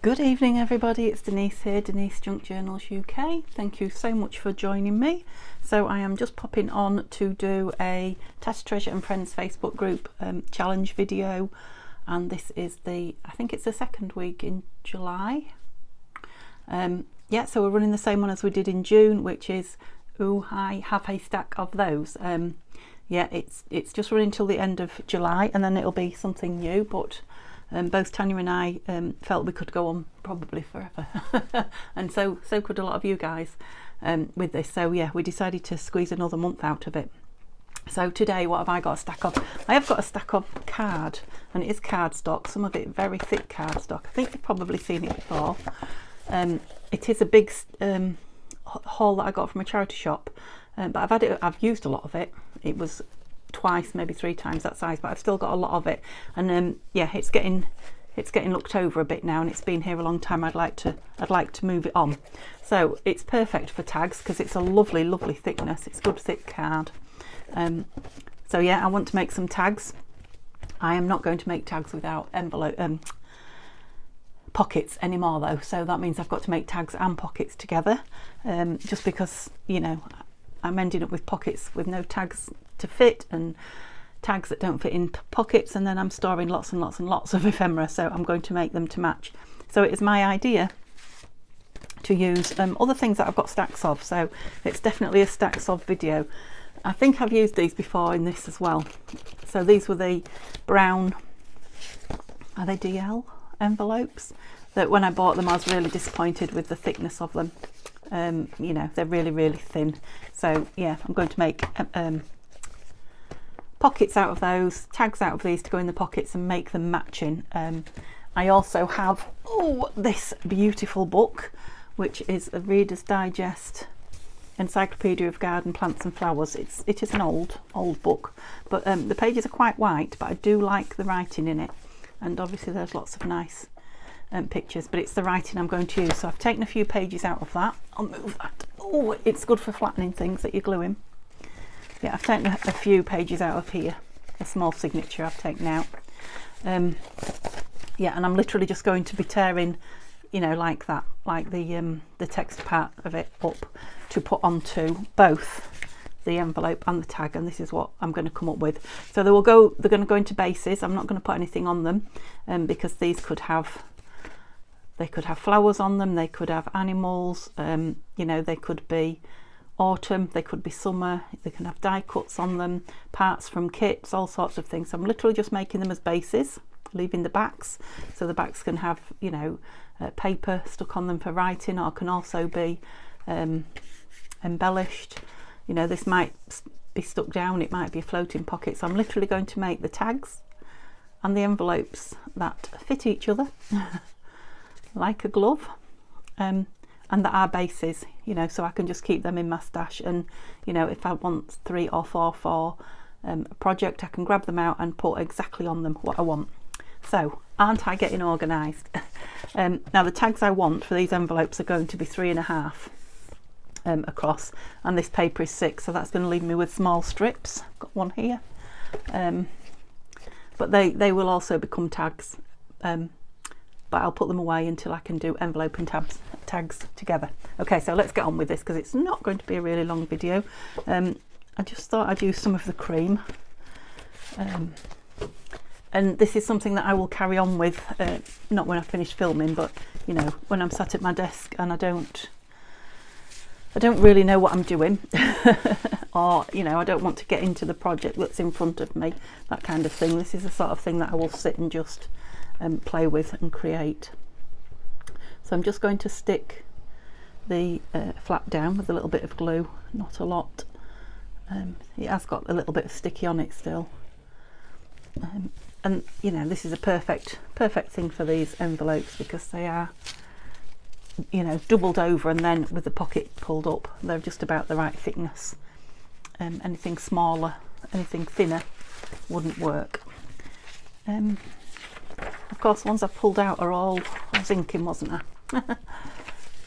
Good evening everybody, it's Denise here, Denise Junk Journals UK. Thank you so much for joining me. So I am just popping on to do a Tatty Treasure and Friends Facebook group challenge video, and this is I think it's the second week in July. Yeah, so we're running the same one as we did in June, which is I have a stack of those. Yeah, it's just running till the end of July and then it'll be something new, but both Tanya and I felt we could go on probably forever and so could a lot of you guys with this. So yeah, we decided to squeeze another month out of it. So today, what have I got a stack of? I have got a stack of card, and it is cardstock, some of it very thick cardstock. I think you've probably seen it before. It is a big haul that I got from a charity shop, but I've used a lot of it. It was twice, maybe 3 times that size, but I've still got a lot of it, and yeah, it's getting looked over a bit now, and it's been here a long time. I'd like to move it on. So it's perfect for tags because it's a lovely thickness. It's good thick card. So yeah, I want to make some tags. I am not going to make tags without pockets anymore though, so that means I've got to make tags and pockets together, just because, you know, I'm ending up with pockets with no tags to fit and tags that don't fit in pockets, and then I'm storing lots and lots of ephemera, so I'm going to make them to match. So it is my idea to use other things that I've got stacks of, so it's definitely a stacks of video. I think I've used these before in this as well. So these were the brown, are they DL envelopes, that when I bought them I was really disappointed with the thickness of them. You know, they're really thin. So yeah, I'm going to make pockets out of those, tags out of these to go in the pockets and make them matching. I also have this beautiful book, which is a Reader's Digest Encyclopedia of Garden Plants and Flowers. It is an old book, but the pages are quite white, but I do like the writing in it, and obviously there's lots of nice pictures, but it's the writing I'm going to use. So I've taken a few pages out of that. I'll move that. Oh, it's good for flattening things that you're gluing. Yeah, I've taken a few pages out of here, a small signature I've taken out. Yeah, and I'm literally just going to be tearing, you know, like that, like the text part of it up to put onto both the envelope and the tag, and this is what I'm going to come up with. So they're going to go into bases. I'm not going to put anything on them, because these could have flowers on them, they could have animals, you know, they could be autumn, they could be summer, they can have die cuts on them, parts from kits, all sorts of things. So I'm literally just making them as bases, leaving the backs, so the backs can have, you know, paper stuck on them for writing, or can also be embellished. You know, this might be stuck down, it might be a floating pocket. So I'm literally going to make the tags and the envelopes that fit each other like a glove, and that are bases, you know, so I can just keep them in my stash, and you know, if I want 3 or 4 for a project, I can grab them out and put exactly on them what I want. So aren't I getting organised? Now the tags I want for these envelopes are going to be 3.5 across, and this paper is 6, so that's going to leave me with small strips. Got one here, but they will also become tags, but I'll put them away until I can do envelope and tags together. Okay, so let's get on with this because it's not going to be a really long video. I just thought I'd use some of the cream, and this is something that I will carry on with, not when I finish filming, but you know, when I'm sat at my desk and I don't really know what I'm doing or you know, I don't want to get into the project that's in front of me, that kind of thing. This is the sort of thing that I will sit and just play with and create. So I'm just going to stick the flap down with a little bit of glue, not a lot. It has got a little bit of sticky on it still, and you know, this is a perfect thing for these envelopes because they are, you know, doubled over, and then with the pocket pulled up, they're just about the right thickness. Anything smaller, anything thinner wouldn't work. Of course, the ones I've pulled out are all, I was inking, wasn't I?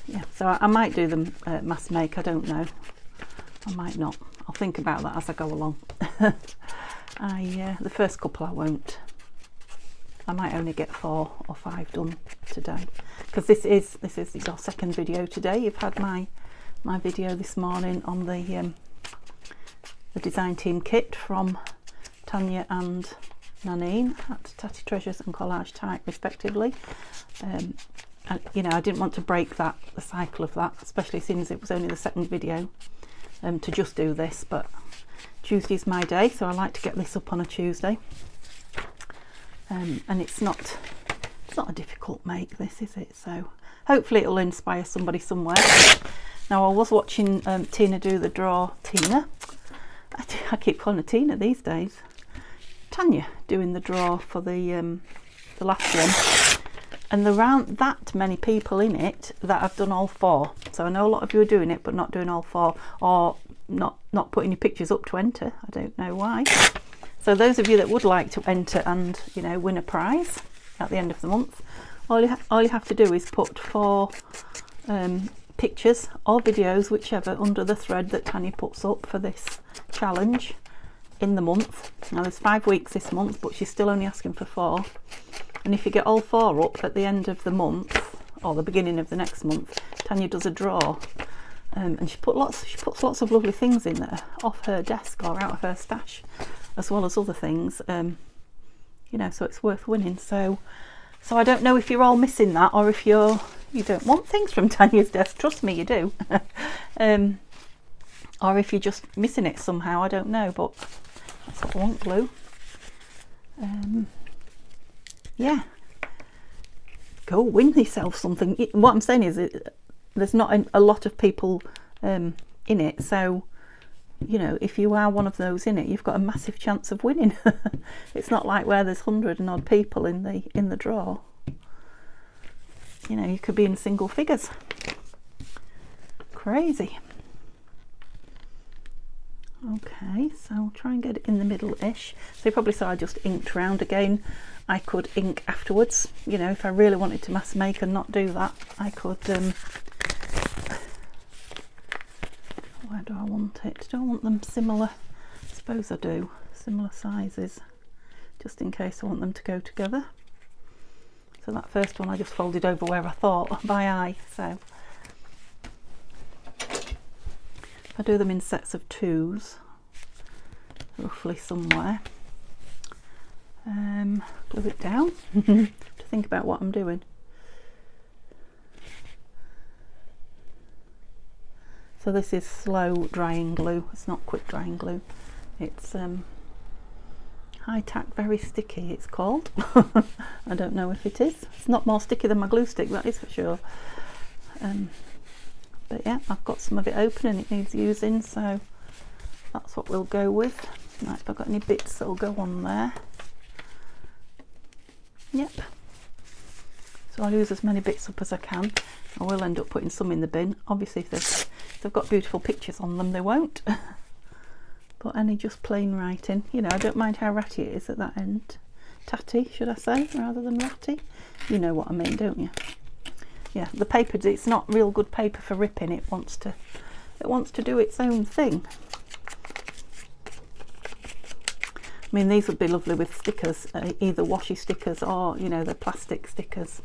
Yeah, so I might do them mass make, I don't know. I might not. I'll think about that as I go along. The first couple I won't. I might only get 4 or 5 done today, because this is our second video today. You've had my video this morning on the design team kit from Tanya and Nanine at Tatty Treasures and Collage Type respectively. And, you know, I didn't want to break the cycle of that, especially since it was only the second video, to just do this. But Tuesday's my day, so I like to get this up on a Tuesday. And it's not a difficult make, this, is it? So hopefully it'll inspire somebody somewhere. Now, I was watching Tina do the draw. Tina, I keep calling her Tina these days. Tanya doing the draw for the last one, and there aren't that many people in it that have done all 4. So I know a lot of you are doing it but not doing all 4, or not putting your pictures up to enter. I don't know why. So those of you that would like to enter and, you know, win a prize at the end of the month, all you have to do is put 4 pictures or videos, whichever, under the thread that Tanya puts up for this challenge in the month. Now there's 5 weeks this month, but she's still only asking for 4. And if you get all 4 up at the end of the month or the beginning of the next month, Tanya does a draw, and she puts lots of lovely things in there off her desk or out of her stash, as well as other things. You know, so it's worth winning. So I don't know if you're all missing that, or if you don't want things from Tanya's desk. Trust me, you do. Or if you're just missing it somehow, I don't know. But that's what I want, glue. Yeah, go win yourself something. What I'm saying is, there's not a lot of people in it, so, you know, if you are one of those in it, you've got a massive chance of winning. It's not like where there's 100 and odd people in the draw. You know, you could be in single figures. Crazy. Okay, so I'll try and get it in the middle-ish. So you probably saw I just inked round again. I could ink afterwards, you know, if I really wanted to mass make and not do that, I could. Where do I want it? Do I want them similar? I suppose I do. Similar sizes, just in case I want them to go together. So that first one I just folded over where I thought by eye. So if I do them in sets of 2s, roughly somewhere. Glue it down to think about what I'm doing. So this is slow drying glue. It's not quick drying glue. It's high tack, very sticky, it's called. I don't know if it is. It's not more sticky than my glue stick, that is for sure. But yeah, I've got some of it open and it needs using, so that's what we'll go with. Right, if I've got any bits that'll go on there. Yep. So I'll use as many bits up as I can. I will end up putting some in the bin. Obviously if they've got beautiful pictures on them, they won't. But any just plain writing, you know, I don't mind how ratty it is at that end. Tatty, should I say, rather than ratty? You know what I mean, don't you? Yeah, the paper, it's not real good paper for ripping. It wants to do its own thing. I mean, these would be lovely with stickers, either washi stickers or, you know, the plastic stickers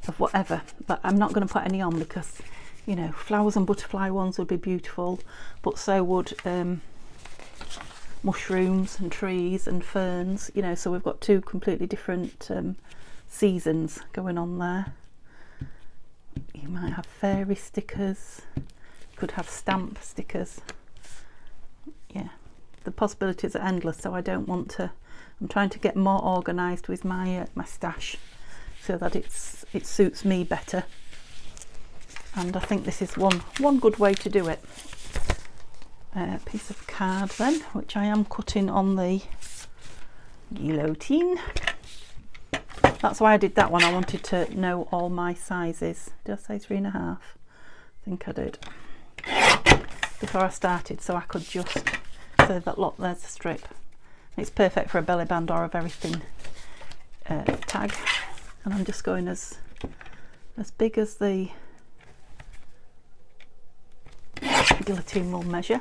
of whatever. But I'm not going to put any on because, you know, flowers and butterfly ones would be beautiful, but so would mushrooms and trees and ferns, you know, so we've got 2 completely different seasons going on there. You might have fairy stickers, could have stamp stickers. Yeah, the possibilities are endless, so I don't want to. I'm trying to get more organised with my my stash so that it suits me better, and I think this is one good way to do it. Piece of card then, which I am cutting on the guillotine. That's why I did that one. I wanted to know all my sizes. Did I say 3.5? I think I did before I started, so I could just say that, look, there's the strip. It's perfect for a belly band or a very thin tag, and I'm just going as big as the guillotine will measure.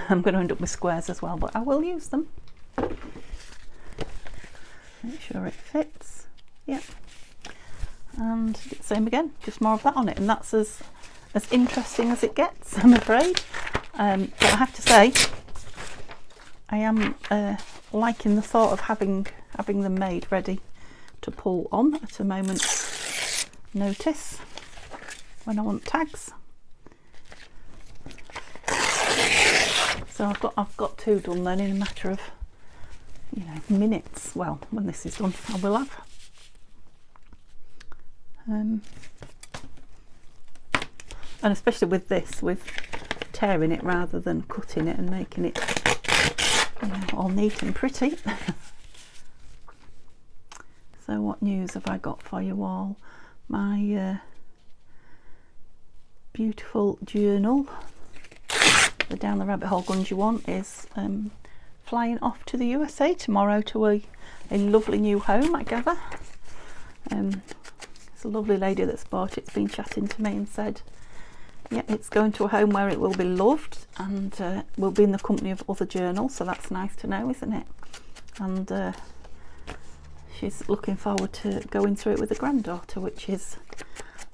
I'm going to end up with squares as well, but I will use them. Make sure it fits. Yeah. And same again, just more of that on it, and that's as interesting as it gets, I'm afraid. But I have to say, I am liking the thought of having them made ready to pull on at a moment's notice when I want tags. So I've got 2 done then in a matter of, you know, minutes. Well, when this is done, I will have. And especially with this, with tearing it rather than cutting it and making it, you know, all neat and pretty. So what news have I got for you all? My beautiful journal, the Down the Rabbit Hole Gungy one, is flying off to the USA tomorrow to a lovely new home, I gather. It's a lovely lady that's bought it. It's been chatting to me and said, yeah, it's going to a home where it will be loved and will be in the company of other journals, so that's nice to know, isn't it? And she's looking forward to going through it with a granddaughter, which is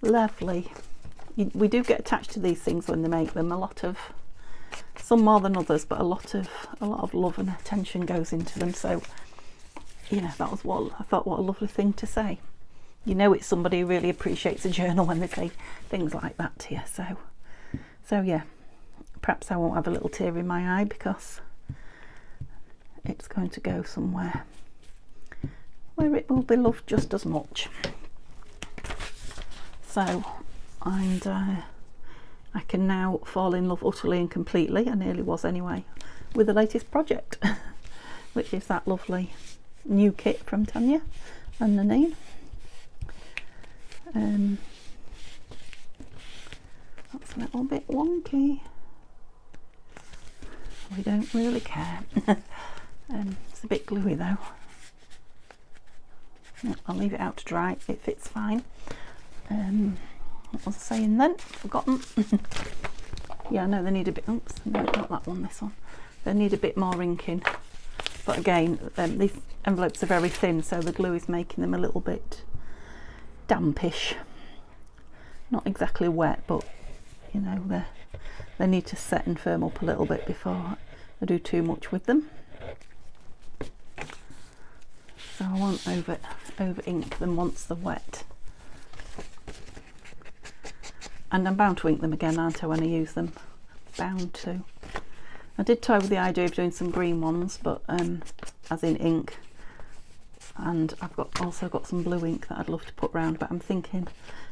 lovely. We do get attached to these things when they make them. Some more than others, but a lot of love and attention goes into them. So, you know, that was what I thought. What a lovely thing to say. You know, it's somebody who really appreciates a journal when they say things like that to you. So yeah, perhaps I won't have a little tear in my eye because it's going to go somewhere where it will be loved just as much. So, and I can now fall in love utterly and completely, I nearly was anyway, with the latest project, which is that lovely new kit from Tanya and Nanine. That's a little bit wonky. We don't really care. It's a bit gluey though. Yeah, I'll leave it out to dry. It fits fine. What was I saying then? Forgotten. Yeah, no, they need a bit. Oops, no, not that one. This one. They need a bit more inking. But again, these envelopes are very thin, so the glue is making them a little bit dampish. Not exactly wet, but you know, they need to set and firm up a little bit before I do too much with them. So I won't over ink them once they're wet. And I'm bound to ink them again, aren't I, when I use them? Bound to. I did toy with the idea of doing some green ones, but as in ink. And I've also got some blue ink that I'd love to put round, but I'm thinking,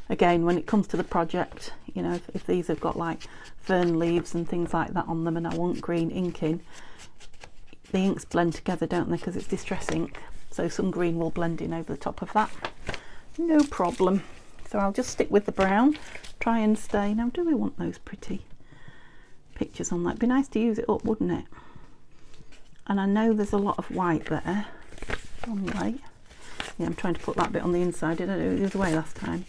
again, when it comes to the project, you know, if these have got like fern leaves and things like that on them and I want green inking, the inks blend together, don't they, because it's distress ink. So some green will blend in over the top of that. No problem. So I'll just stick with the brown, try and stay. Now, do we want those pretty pictures on that? It'd be nice to use it up, wouldn't it? And I know there's a lot of white there. White. Yeah, I'm trying to put that bit on the inside. Did I do it the other way last time?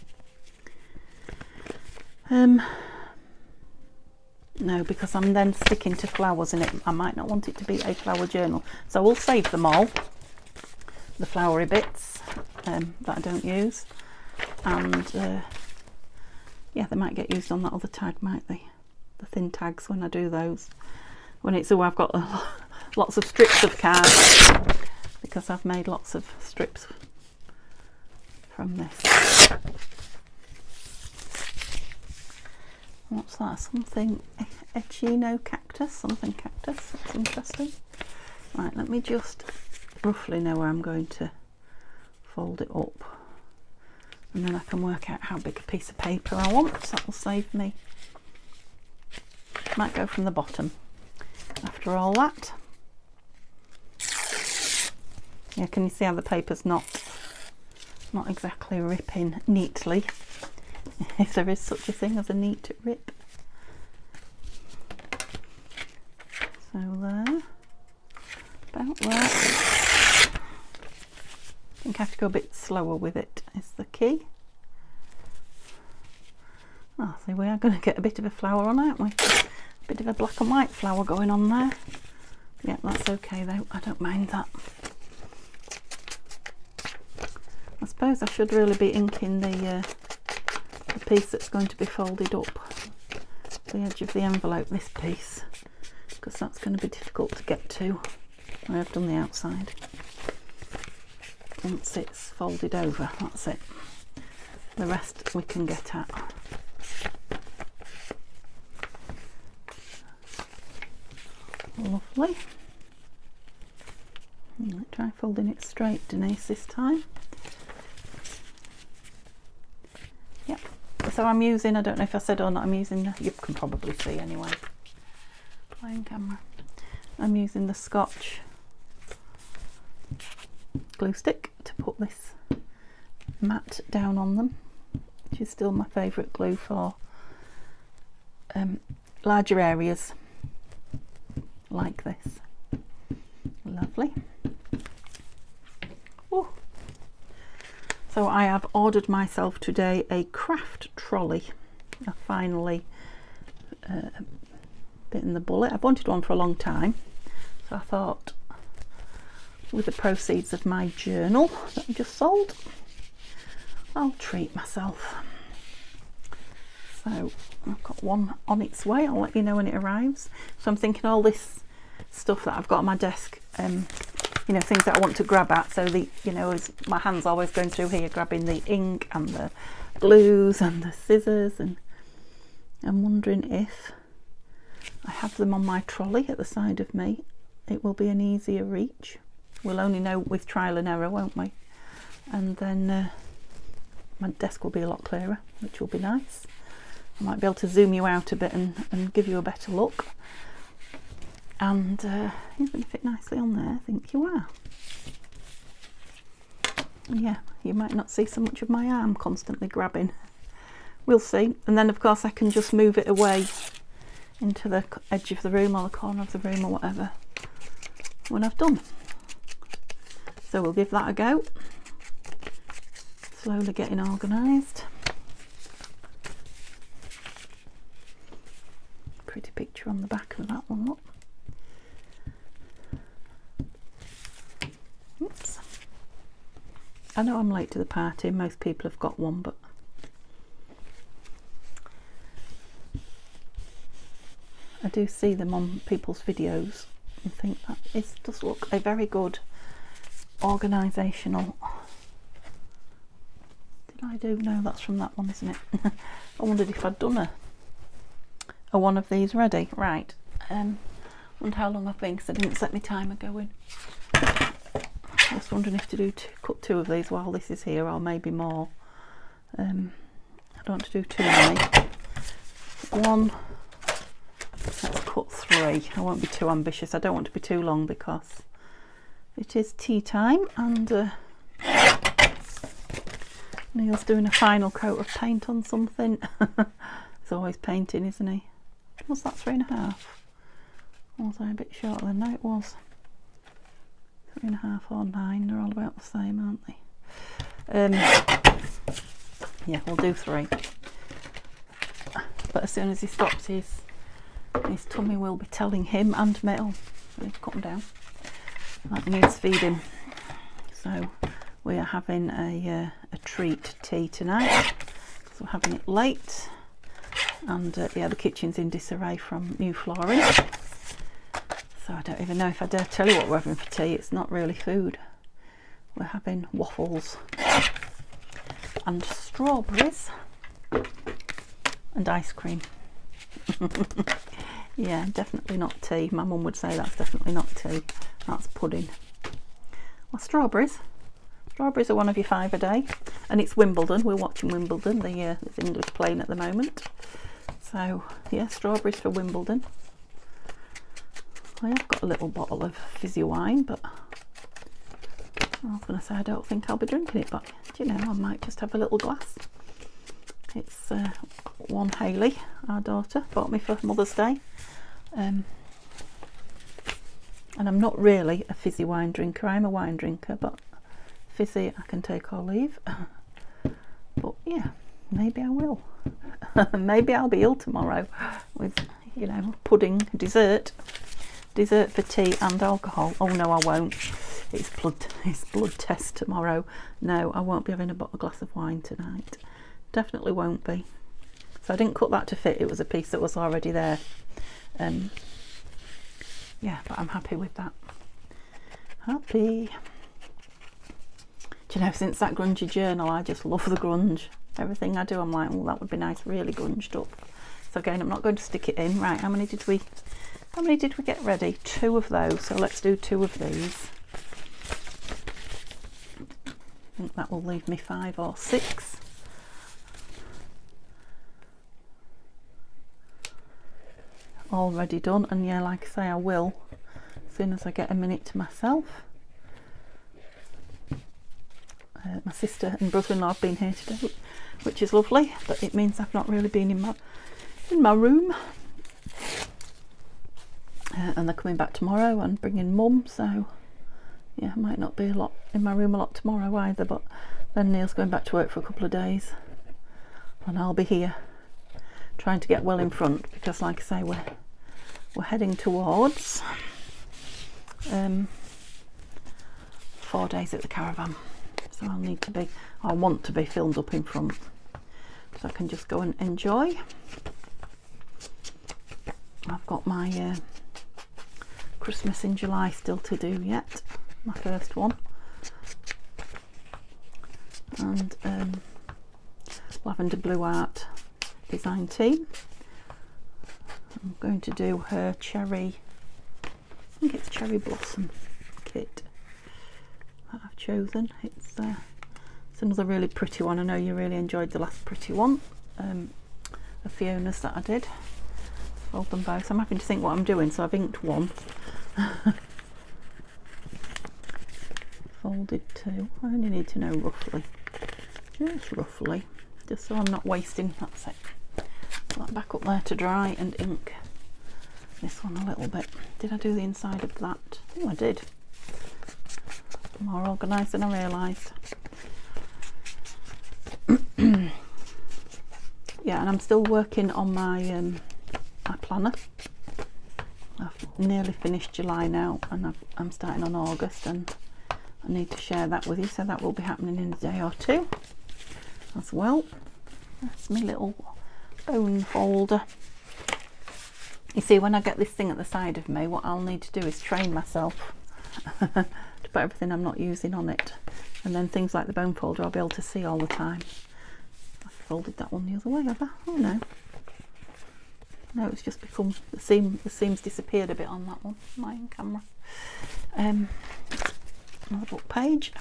No, because I'm then sticking to flowers in it. I might not want it to be a flower journal. So we'll save them all, the flowery bits that I don't use. And yeah, they might get used on that other tag, might they? The thin tags when I do those. When it's, I've got lots of strips of cards because I've made lots of strips from this. What's that? Something Echino cactus, something cactus. That's interesting. Right, let me just roughly know where I'm going to fold it up, and then I can work out how big a piece of paper I want. So that will save me. Might go from the bottom after all that. Yeah, can you see how the paper's not exactly ripping neatly, if there is such a thing as a neat rip. So there, about there. I think I have to go a bit slower with it, is the key. Oh, so we are going to get a bit of a flower on, aren't we? A bit of a black and white flower going on there. Yeah, that's okay though, I don't mind that. I suppose I should really be inking the piece that's going to be folded up, the edge of the envelope, this piece, because that's going to be difficult to get to. I have done the outside. Once it's folded over, that's it. The rest we can get at. Lovely. Try folding it straight, Denise, this time. Yep. So I'm using, I don't know if I said or not, I'm using, you can probably see anyway, playing camera. I'm using the Scotch glue stick to put this mat down on them, which is still my favourite glue for larger areas like this. Lovely. Ooh. So I have ordered myself today a craft trolley. I finally bitten the bullet. I've wanted one for a long time, so I thought with the proceeds of my journal that I just sold, I'll treat myself. So I've got one on its way. I'll let you know when it arrives. So I'm thinking all this stuff that I've got on my desk, you know, things that I want to grab at, so the, you know, as my hand's always going through here grabbing the ink and the glues and the scissors, and I'm wondering if I have them on my trolley at the side of me, it will be an easier reach. We'll only know with trial and error, won't we? And then my desk will be a lot clearer, which will be nice. I might be able to zoom you out a bit and give you a better look. And you're going to fit nicely on there, I think you are. Yeah, you might not see so much of my arm constantly grabbing. We'll see. And then of course I can just move it away into the edge of the room or the corner of the room or whatever when I've done. So we'll give that a go. Slowly getting organised. Pretty picture on the back of that one, look. Oops. I know I'm late to the party, most people have got one, but I do see them on people's videos and think that it does look a very good organisational. Did I do? No, that's from that one, isn't it? I wondered if I'd done a one of these ready. Right. Wonder how long I've been, because I didn't set my timer going. Just wondering if to cut two of these while this is here, or maybe more. I don't want to do too many. One. Let's cut three. I won't be too ambitious. I don't want to be too long because it is tea time, and Neil's doing a final coat of paint on something. He's always painting, isn't he? Was that 3.5? Was I a bit short then? No, it was 3.5 or 9. They're all about the same, aren't they? Yeah, we'll do 3. But as soon as he stops, his tummy will be telling him and me, oh, cut him down, that he needs feeding. So we are having a treat tea tonight, because we're having it late. And yeah, the kitchen's in disarray from new flooring, so I don't even know if I dare tell you what we're having for tea. It's not really food. We're having waffles and strawberries and ice cream. Yeah, definitely not tea. My mum would say that's definitely not tea, that's pudding. Well, strawberries are one of your 5 a day, and it's Wimbledon. We're watching Wimbledon, the English playing at the moment. So yeah, strawberries for Wimbledon. I have got a little bottle of fizzy wine, but I was going to say I don't think I'll be drinking it, but do you know, I might just have a little glass. It's one Hayley, our daughter, bought me for Mother's Day, and I'm not really a fizzy wine drinker. I'm a wine drinker, but fizzy I can take or leave. But yeah, maybe I will. Maybe I'll be ill tomorrow with, you know, pudding, dessert for tea and alcohol. Oh no, I won't. it's blood test tomorrow. No, I won't be having a glass of wine tonight. Definitely won't be. So I didn't cut that to fit. It was a piece that was already there. Yeah, but I'm happy with that. Happy. Do you know, since that grungy journal, I just love the grunge. Everything I do, I'm like, oh, that would be nice, really grunged up. So again, I'm not going to stick it in. Right, how many did we get ready? 2 of those, so let's do 2 of these. I think that will leave me 5 or 6. Already done, and yeah, like I say, I will as soon as I get a minute to myself. My sister and brother-in-law have been here today, which is lovely, but it means I've not really been in my room. And they're coming back tomorrow and bringing mum, so yeah, I might not be in my room a lot tomorrow either, but then Neil's going back to work for a couple of days and I'll be here trying to get well in front, because like I say, we're heading towards 4 days at the caravan, so I want to be filmed up in front so I can just go and enjoy. I've got my Christmas in July still to do yet, my first one, and Lavender Blue Art design team. I'm going to do her cherry, I think it's cherry blossom kit that I've chosen. It's another really pretty one. I know you really enjoyed the last pretty one, of Fiona's that I did. Fold them both. I'm having to think what I'm doing, so I've inked one. Folded 2. I only need to know roughly, just so I'm not wasting. That's it. Put that back up there to dry and ink this one a little bit. Did I do the inside of that? Oh, I did. More organised than I realised. Yeah, and I'm still working on my my planner. I've nearly finished July now, and I'm starting on August, and I need to share that with you, so that will be happening in a day or 2 as well. That's my little bone folder. You see, when I get this thing at the side of me, what I'll need to do is train myself to put everything I'm not using on it, and then things like the bone folder I'll be able to see all the time. I folded that one the other way, have I? Oh no. No, it's just become, the seams disappeared a bit on that one, my camera. Another book page.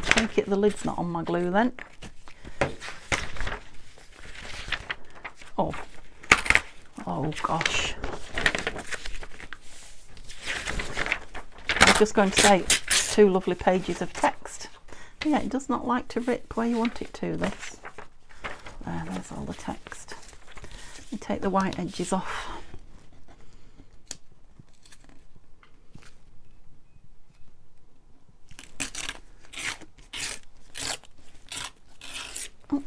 Take it, the lid's not on my glue then. Oh gosh. I was just going to say, 2 lovely pages of text. But yeah, it does not like to rip where you want it to, this. There's all the text. You take the white edges off. Oh.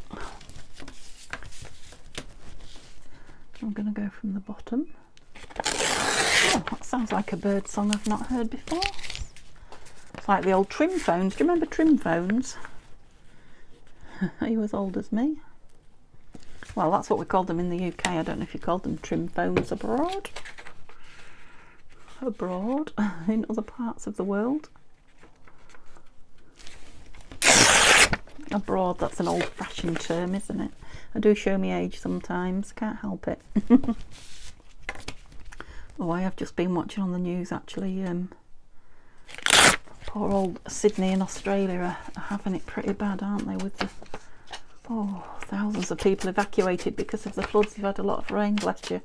I'm going to go from the bottom. Oh, that sounds like a bird song I've not heard before. It's like the old trim phones. Do you remember trim phones? Are you as old as me? Well, that's what we called them in the UK. I don't know if you called them trim phones abroad. In other parts of the world. Abroad, that's an old-fashioned term, isn't it? I do show me age sometimes, can't help it. Oh, I have just been watching on the news actually. Poor old Sydney in Australia are having it pretty bad, aren't they, with the thousands of people evacuated because of the floods. They've had a lot of rain, bless you.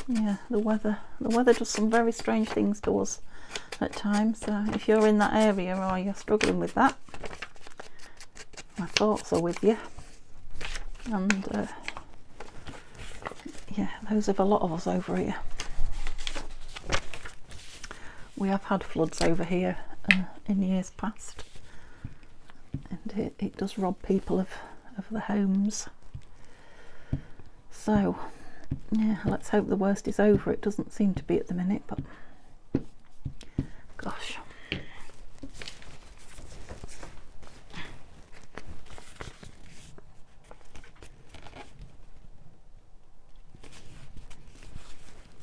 Yeah, the weather does some very strange things to us at times. So if you're in that area or you're struggling with that, my thoughts are with you. And yeah, those of a lot of us over here. We have had floods over here in years past. And it does rob people of their homes. So, yeah, let's hope the worst is over. It doesn't seem to be at the minute, but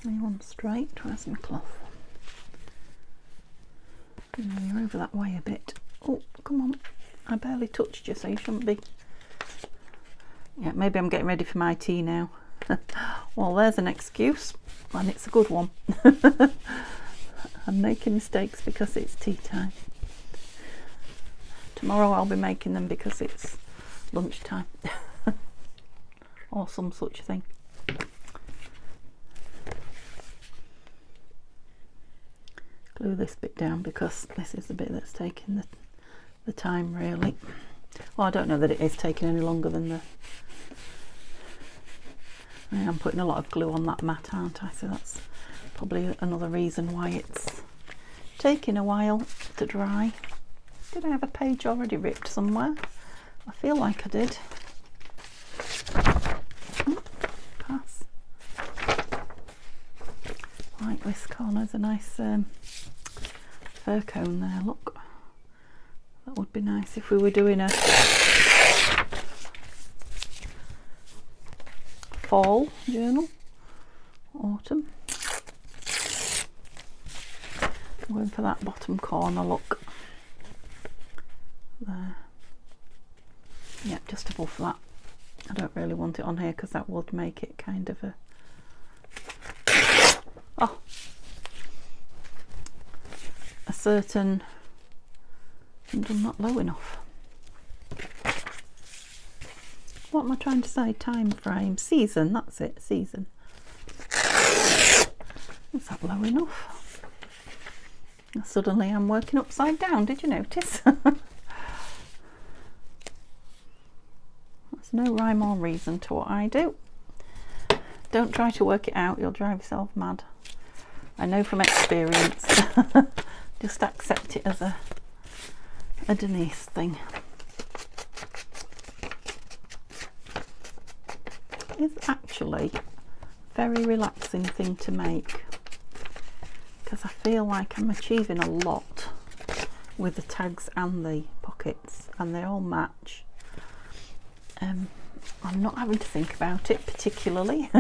me one straight. Where's my cloth? No, you're over that way a bit. Oh, come on. I barely touched you, so you shouldn't be. Yeah, maybe I'm getting ready for my tea now. Well, there's an excuse, and it's a good one. I'm making mistakes because it's tea time. Tomorrow I'll be making them because it's lunchtime. Or some such thing. Glue this bit down because this is the bit that's taking the time really. Well, I don't know that it is taking any longer than the... I am putting a lot of glue on that mat, aren't I? So that's probably another reason why it's taking a while to dry. Did I have a page already ripped somewhere? I feel like I did. Pass. Like this corner's a nice fir cone there, look. That would be nice if we were doing a fall journal, autumn. I'm going for that bottom corner, look. There. Yeah, just above that. I don't really want it on here because that would make it kind of a... Oh! A certain... I'm not low enough. What am I trying to say? Time frame. Season, that's it. Season. Is that low enough? Suddenly I'm working upside down. Did you notice? There's no rhyme or reason to what I do. Don't try to work it out. You'll drive yourself mad. I know from experience. Just accept it as a Denise thing. It's actually a very relaxing thing to make because I feel like I'm achieving a lot with the tags and the pockets, and they all match. I'm not having to think about it particularly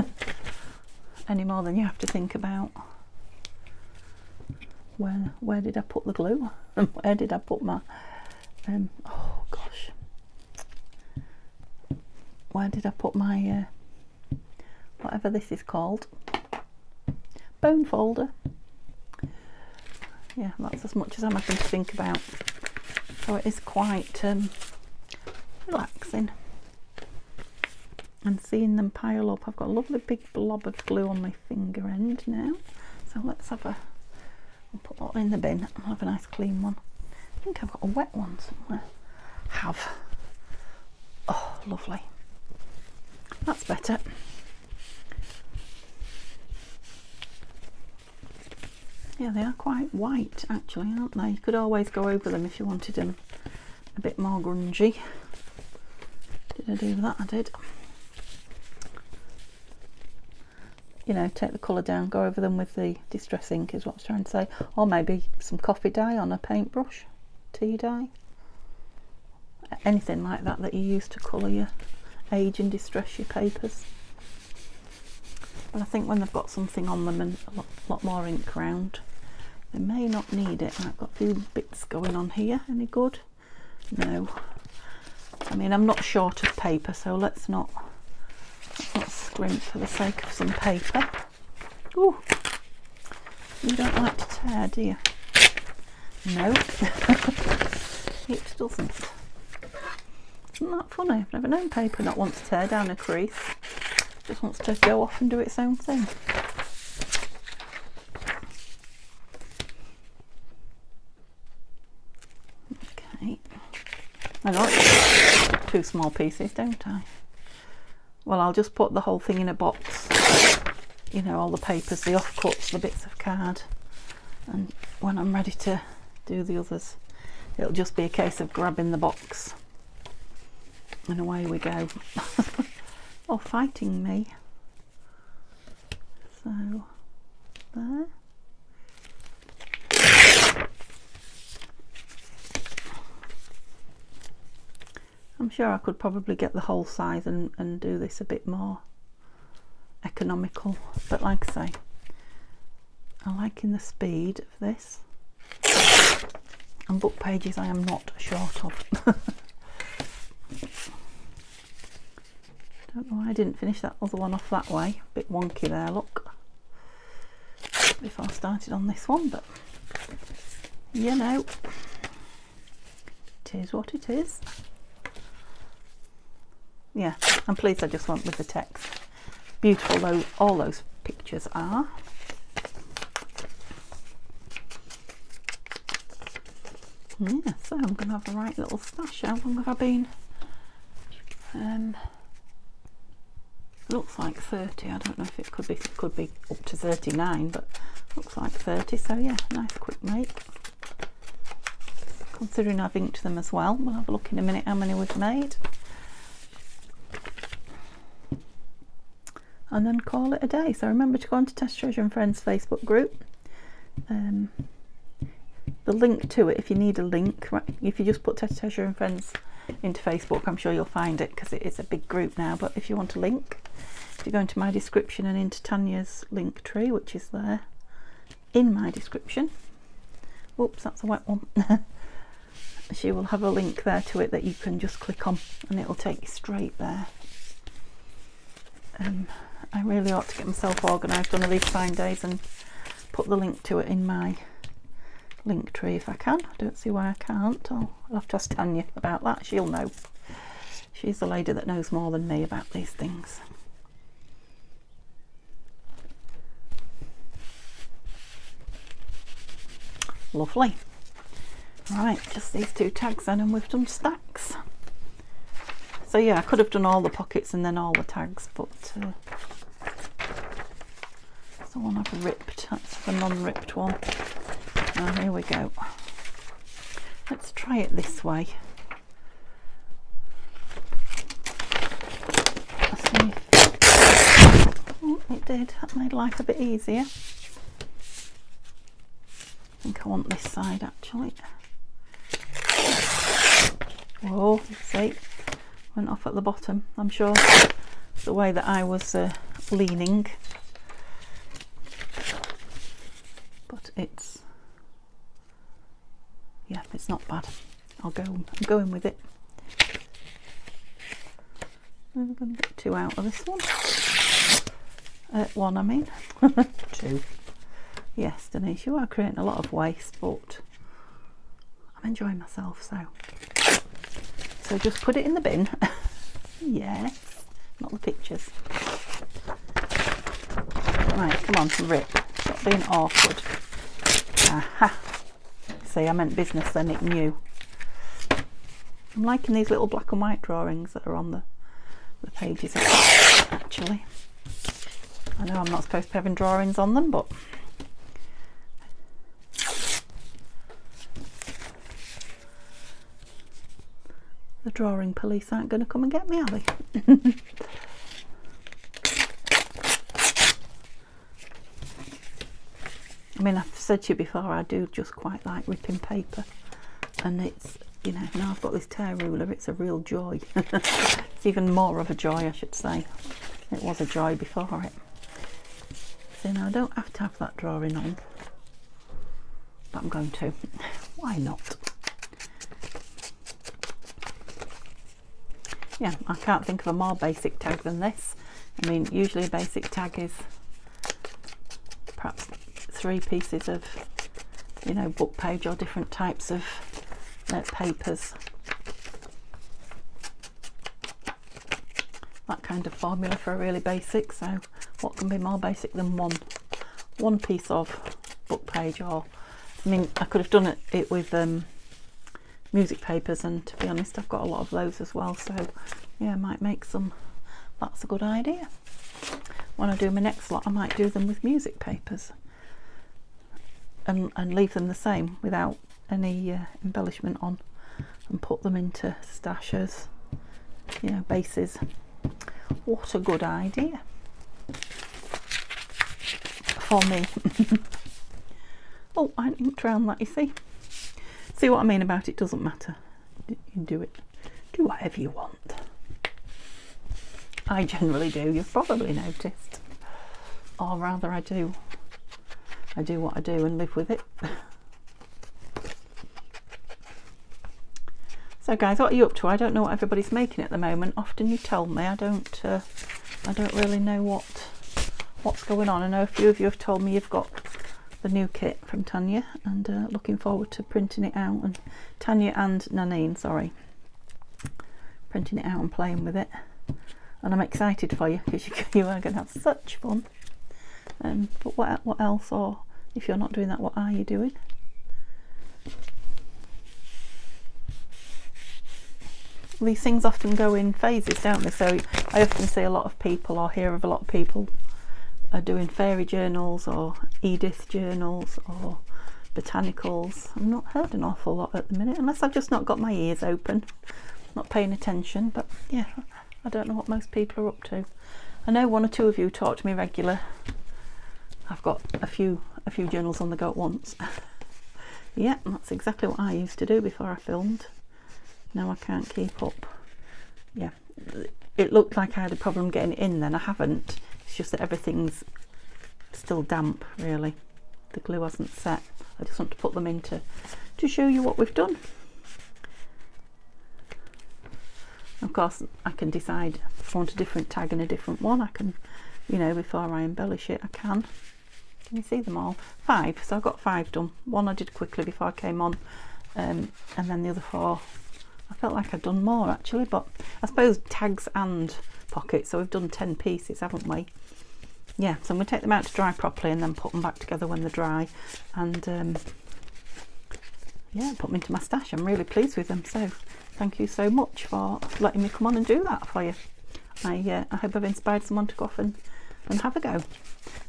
any more than you have to think about where did I put the glue and where did I put my oh gosh, where did I put my whatever this is called, bone folder. Yeah, that's as much as I'm having to think about, so it is quite relaxing. And seeing them pile up, I've got a lovely big blob of glue on my finger end now, so let's have a, I'll put that in the bin. I'll have a nice clean one. I think I've got a wet one somewhere. Have. Oh, lovely. That's better. Yeah, they are quite white actually, aren't they? You could always go over them if you wanted them a bit more grungy. Did I do that? I did. You know, take the colour down, go over them with the distress ink is what I was trying to say. Or maybe some coffee dye on a paintbrush, tea dye. Anything like that that you use to colour your age and distress your papers. But I think when they've got something on them and a lot more ink around, they may not need it. I've got a few bits going on here. Any good? No. I mean, I'm not short of paper, so let's not scrimp for the sake of some paper. Ooh, you don't like to tear, do you? No, it doesn't. Isn't that funny? I've never known paper not want to tear down a crease. It just wants to go off and do its own thing. Okay. I got 2 small pieces, don't I? Well, I'll just put the whole thing in a box, you know, all the papers, the offcuts, the bits of card, and when I'm ready to do the others, it'll just be a case of grabbing the box and away we go. Oh, fighting me. So, there. I'm sure I could probably get the whole size and do this a bit more economical, but like I say, I'm liking the speed of this, and book pages I am not short of. Don't know why I didn't finish that other one off that way. A bit wonky there, look, before I started on this one, but you know, it is what it is. Yeah, I'm pleased I just went with the text. Beautiful though all those pictures are. Yeah, so I'm going to have a right little stash. How long have I been? Looks like 30. I don't know if it could be up to 39, but looks like 30. So yeah, nice quick make. Considering I've inked them as well. We'll have a look in a minute how many we've made. And then call it a day. So remember to go on to Tatty Treasure and Friends Facebook group. The link to it, if you need a link, right, if you just put Tatty Treasure and Friends into Facebook, I'm sure you'll find it, because it is a big group now. But if you want a link, if you go into my description and into Tanya's link tree, which is there in my description, whoops, that's a wet one. She will have a link there to it that you can just click on, and it'll take you straight there. I really ought to get myself organised one of these fine days and put the link to it in my link tree if I can. I don't see why I can't. I'll have to ask Tanya about that. She'll know. She's the lady that knows more than me about these things. Lovely. Right, just these two tags then, and we've done stacks. So yeah, I could have done all the pockets and then all the tags, but that's the one I've ripped. That's the non-ripped one. Now here we go. Let's try it this way. Let's see if... Oh, it did. That made life a bit easier. I think I want this side actually. Whoa, see? Went off at the bottom. I'm sure it's the way that I was leaning, but it's, yeah, it's not bad. I'm going with it. I'm going to get two out of this one. One, I mean. Two. Yes, Denise, you are creating a lot of waste, but I'm enjoying myself, so just put it in the bin. Yes, not the pictures. Right, come on, rip. Stop being awkward. Aha. See, I meant business then, it knew. I'm liking these little black and white drawings that are on the pages actually. I know I'm not supposed to be having drawings on them, but the drawing police aren't going to come and get me, are they? I mean, I've said to you before, I do just quite like ripping paper, and it's, you know, now I've got this tear ruler, it's a real joy. It's even more of a joy, I should say. It was a joy before it. So now I don't have to have that drawing on, but I'm going to. Why not? Yeah, I can't think of a more basic tag than this. I mean, usually a basic tag is perhaps 3 pieces of, you know, book page or different types of papers. That kind of formula for a really basic. So what can be more basic than one piece of book page? Or, I mean, I could have done it with music papers, and to be honest, I've got a lot of those as well, so yeah, I might make some. That's a good idea. When I do my next lot, I might do them with music papers and leave them the same without any embellishment on, and put them into stashes, you know, bases. What a good idea for me. Oh, I inked around that, you see. See what I mean about it doesn't matter. You do it. Do whatever you want. I generally do. You've probably noticed. Or rather, I do I do what I do and live with it. So guys, what are you up to? I don't know what everybody's making at the moment. Often you tell me. I don't really know what's going on. I know a few of you have told me you've got the new kit from Tanya, and looking forward to printing it out. And Tanya and Nanine, sorry, printing it out and playing with it. And I'm excited for you because you are going to have such fun. But what else? Or if you're not doing that, what are you doing? These things often go in phases, don't they? So I often see a lot of people, or hear of a lot of people are doing fairy journals or Edith journals or botanicals. I've not heard an awful lot at the minute, unless I've just not got my ears open, not paying attention. But yeah, I don't know what most people are up to. I know one or two of you talk to me regular. I've got a few journals on the go at once. Yeah, that's exactly what I used to do before I filmed. Now I can't keep up. Yeah, it looked like I had a problem getting it in then. I haven't. It's just that everything's still damp, really. The glue hasn't set. I just want to put them in to show you what we've done. Of course, I can decide if I want a different tag and a different one. I can, you know, before I embellish it, I can. Can you see them all? 5. So I've got 5 done. One I did quickly before I came on, and then the other 4. I felt like I'd done more actually, but I suppose tags and pockets, so we've done 10 pieces, haven't we? Yeah, so I'm going to take them out to dry properly and then put them back together when they're dry, and yeah, put them into my stash. I'm really pleased with them, so thank you so much for letting me come on and do that for you. I hope I've inspired someone to go off and have a go.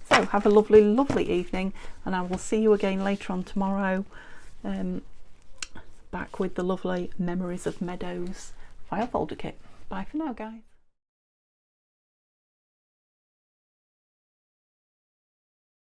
So have a lovely, lovely evening, and I will see you again later on tomorrow. Back with the lovely Memories of Meadows file folder kit. Bye for now, guys.